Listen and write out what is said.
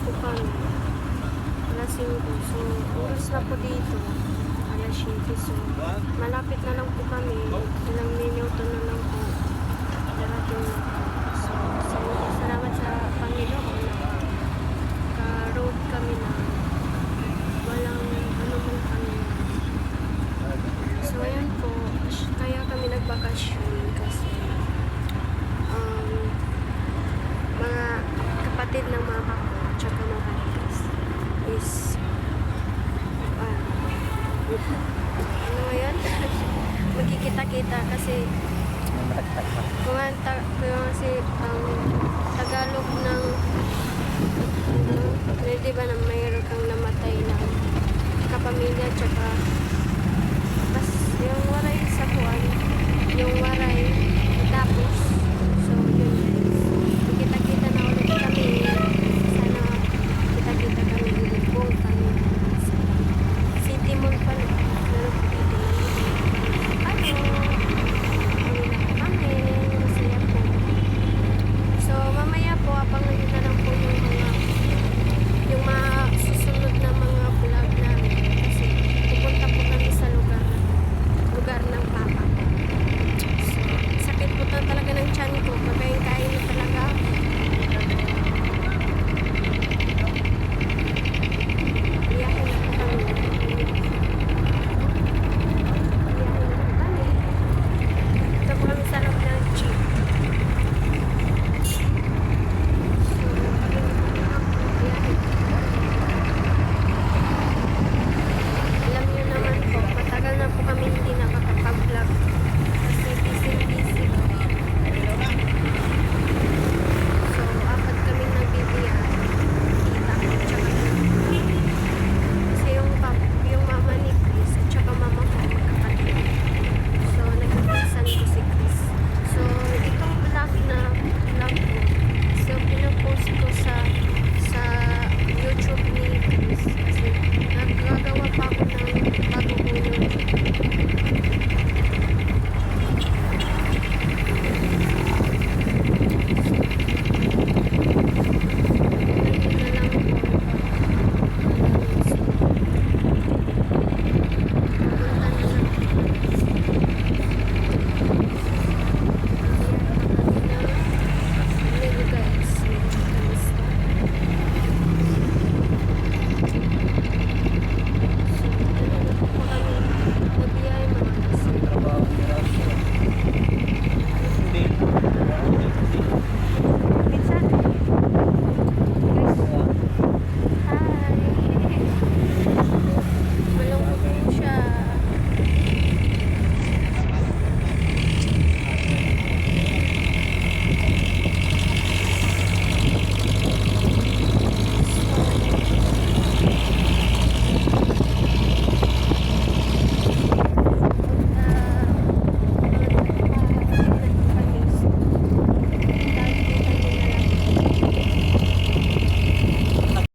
po kami. Alas 5. So, oras na po dito. Alas 7. So, malapit na lang po kami. Ilang minuto na lang po. Darating na po. So, salamat sa Panginoon na ka-road kami na walang anumang kami. So, ayan po. Kaya kami nagbakasyon kasi mga kapatid ng mama ko tsaka mga kapatid is ano ngayon? Magkikita-kita kasi kung kasi